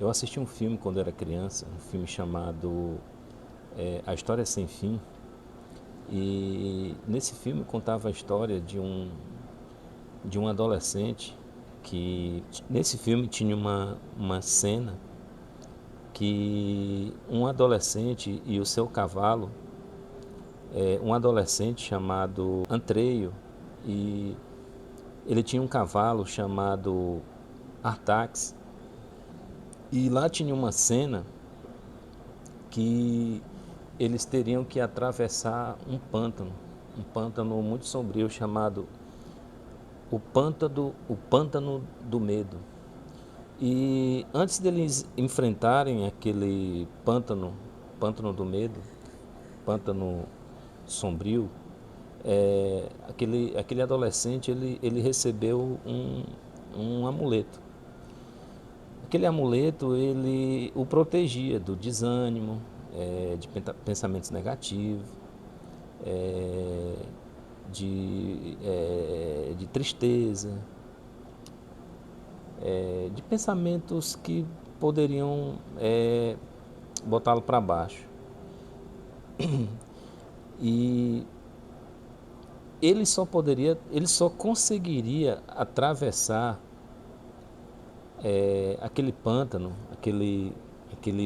Eu assisti um filme quando era criança, um filme chamado A História Sem Fim. E nesse filme contava a história de um adolescente que, nesse filme, tinha uma cena que um adolescente e o seu cavalo, um adolescente chamado Antreio, e ele tinha um cavalo chamado Artax. E lá tinha uma cena que eles teriam que atravessar um pântano muito sombrio chamado o Pântano do Medo. E antes deles enfrentarem aquele pântano do medo, pântano sombrio, aquele adolescente ele recebeu um amuleto. Aquele amuleto ele o protegia do desânimo, de pensamentos negativos, é, de tristeza, de pensamentos que poderiam botá-lo para baixo. E ele só conseguiria atravessar aquele pântano, aquele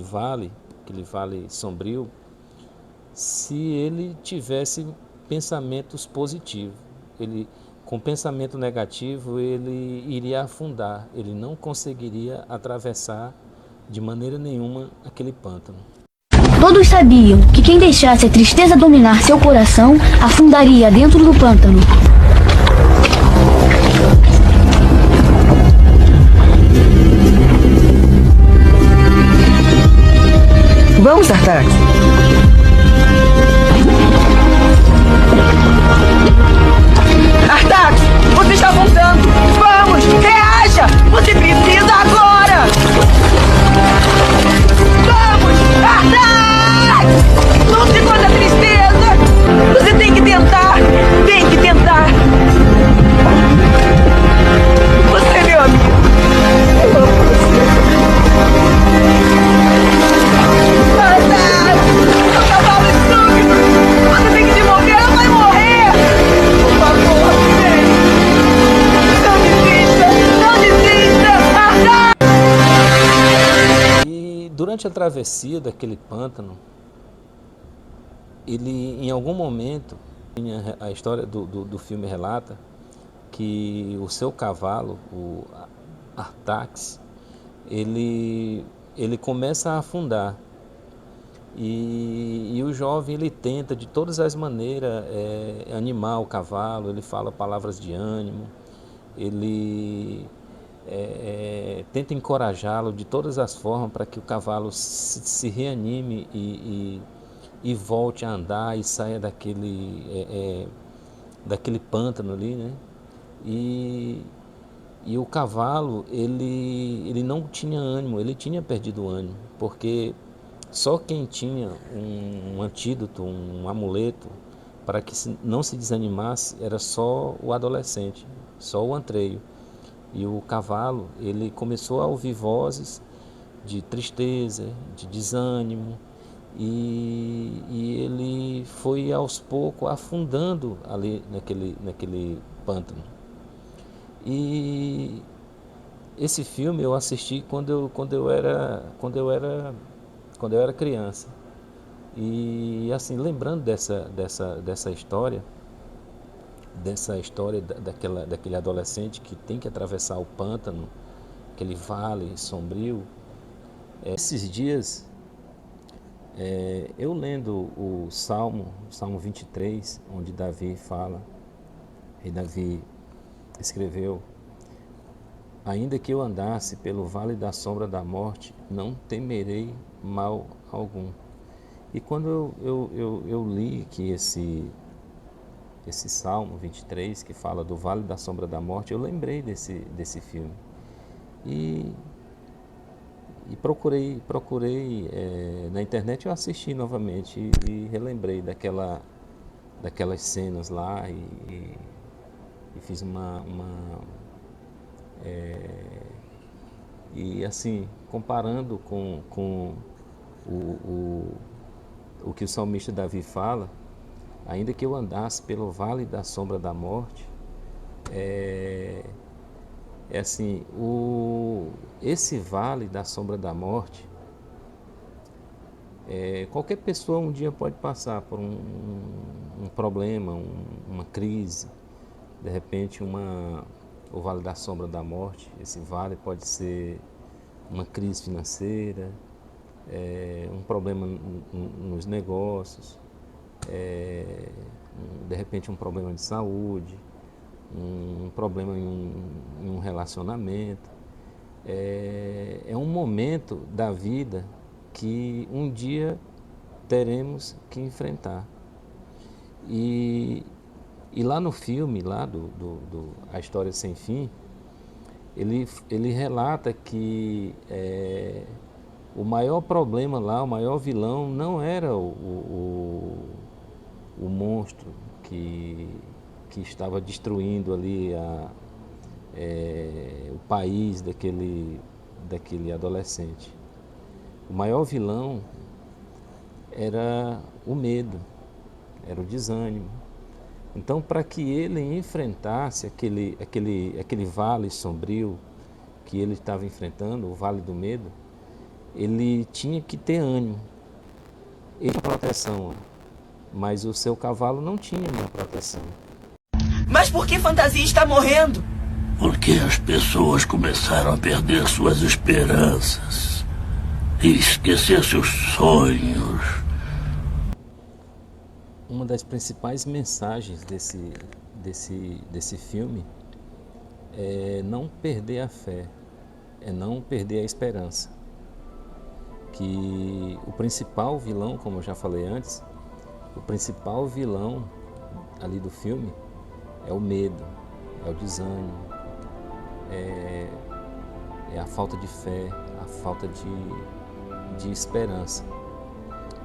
vale sombrio, se ele tivesse pensamentos positivos. Ele, com pensamento negativo, ele iria afundar, ele não conseguiria atravessar de maneira nenhuma aquele pântano. Todos sabiam que quem deixasse a tristeza dominar seu coração afundaria dentro do pântano. Vamos, Artax. Artax, você está voltando. Vamos, reaja. Você precisa agora. Vamos, Artax. Não se gosta da tristeza. Você tem que tentar. Tem que tentar. Você é meu amigo. Eu amo você. Artax, seu cavalo é estúpido. Você tem que se mover, ela vai morrer. Por favor, vem. Não desista, Artax. E durante a travessia daquele pântano, ele, em algum momento, a história do filme relata que o seu cavalo, o Artax, ele começa a afundar. E o jovem ele tenta de todas as maneiras animar o cavalo, ele fala palavras de ânimo, ele tenta encorajá-lo de todas as formas para que o cavalo se reanime e volte a andar e saia daquele pântano ali, né? E o cavalo, ele não tinha ânimo, ele tinha perdido o ânimo, porque só quem tinha um antídoto, um amuleto, para que não se desanimasse, era só o adolescente, só o Antreio. E o cavalo, ele começou a ouvir vozes de tristeza, de desânimo, e ele foi aos poucos afundando ali naquele pântano. E esse filme eu assisti quando eu era criança. E assim, lembrando dessa história, daquele adolescente que tem que atravessar o pântano, aquele vale sombrio. Esses dias, eu lendo o Salmo 23, onde Davi fala, e Davi escreveu: ainda que eu andasse pelo vale da sombra da morte, não temerei mal algum. E quando eu li que esse Salmo 23, que fala do vale da sombra da morte, eu lembrei desse filme. E procurei na internet, eu assisti novamente e relembrei daquelas cenas lá e fiz E assim, comparando com o que o salmista Davi fala, ainda que eu andasse pelo vale da sombra da morte, é assim, esse vale da sombra da morte, qualquer pessoa um dia pode passar por um problema, uma crise, de repente o vale da sombra da morte. Esse vale pode ser uma crise financeira, um problema nos negócios, de repente um problema de saúde, um problema em um relacionamento. É um momento da vida que um dia teremos que enfrentar. E lá no filme, lá A História Sem Fim, ele relata que o maior problema lá, o maior vilão, não era o monstro que estava destruindo ali o país daquele adolescente. O maior vilão era o medo, era o desânimo. Então, para que ele enfrentasse aquele vale sombrio que ele estava enfrentando, o vale do medo, ele tinha que ter ânimo e proteção, mas o seu cavalo não tinha uma proteção. Mas por que Fantasia está morrendo? Porque as pessoas começaram a perder suas esperanças e esquecer seus sonhos. Uma das principais mensagens desse filme é não perder a fé, é não perder a esperança. Que o principal vilão, como eu já falei antes, o principal vilão ali do filme é o medo, é o desânimo, é a falta de fé, a falta de esperança.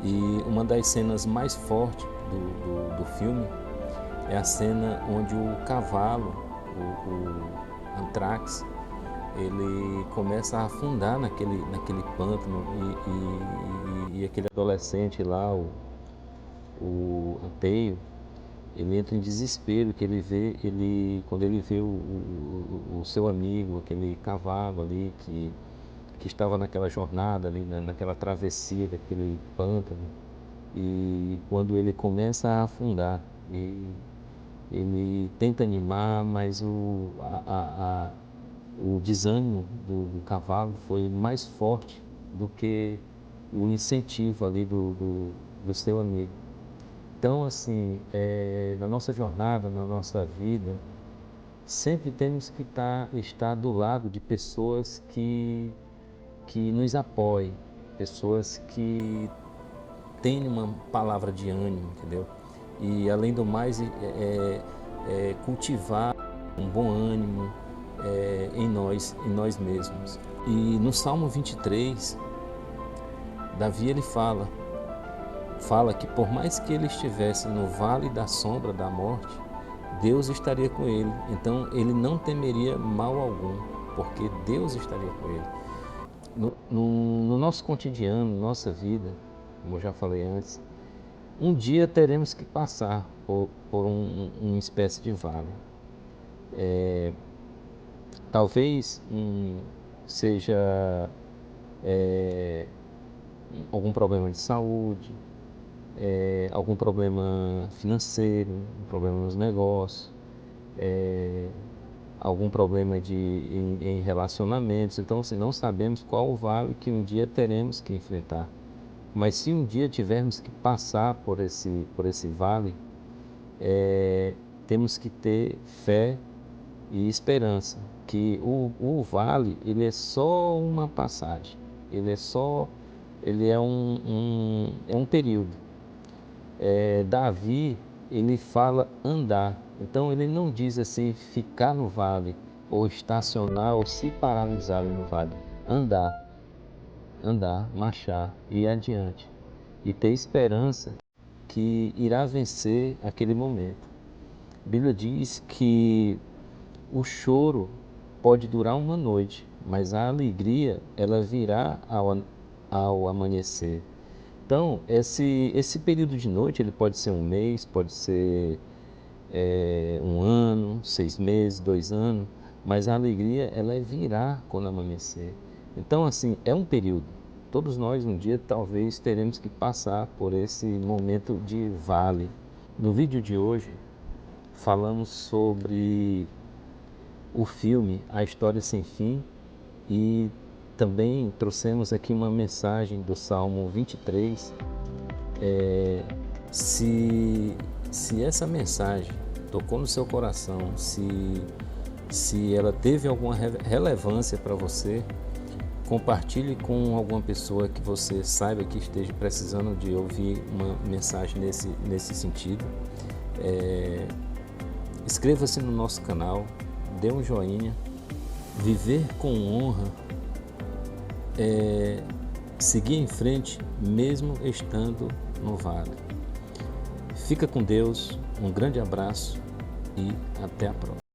E uma das cenas mais fortes do filme é a cena onde o cavalo, o Anthrax, ele começa a afundar naquele pântano e aquele adolescente lá, o Anteio, ele entra em desespero, que quando ele vê o seu amigo, aquele cavalo ali que estava naquela jornada ali, naquela travessia daquele pântano, e quando ele começa a afundar, ele tenta animar, mas o desânimo do cavalo foi mais forte do que o incentivo ali do seu amigo. Então, assim, na nossa jornada, na nossa vida, sempre temos que estar do lado de pessoas que nos apoiem, pessoas que têm uma palavra de ânimo, entendeu? E, além do mais, cultivar um bom ânimo em nós mesmos. E no Salmo 23, Davi ele fala que por mais que ele estivesse no vale da sombra da morte, Deus estaria com ele. Então ele não temeria mal algum, porque Deus estaria com ele. No nosso cotidiano, nossa vida, como eu já falei antes, um dia teremos que passar por uma espécie de vale. Talvez seja algum problema de saúde, algum problema financeiro, um problema nos negócios, algum problema em relacionamentos. Então, assim, não sabemos qual o vale que um dia teremos que enfrentar. Mas se um dia tivermos que passar por esse vale, temos que ter fé e esperança, que o vale ele é só uma passagem, ele é um período. Davi ele fala andar, então ele não diz assim ficar no vale ou estacionar ou se paralisar no vale. Andar, marchar, ir adiante e ter esperança que irá vencer aquele momento. A Bíblia diz que o choro pode durar uma noite, mas a alegria ela virá ao amanhecer. Então, esse período de noite, ele pode ser um mês, pode ser um ano, 6 meses, 2 anos, mas a alegria ela virá quando amanhecer. Então, assim, é um período. Todos nós um dia talvez teremos que passar por esse momento de vale. No vídeo de hoje, falamos sobre o filme A História Sem Fim e também trouxemos aqui uma mensagem do Salmo 23. Se essa mensagem tocou no seu coração, se ela teve alguma relevância para você, compartilhe com alguma pessoa que você saiba que esteja precisando de ouvir uma mensagem nesse sentido. Inscreva-se no nosso canal, dê um joinha. Viver com honra seguir em frente mesmo estando no vale. Fica com Deus, um grande abraço e até a próxima.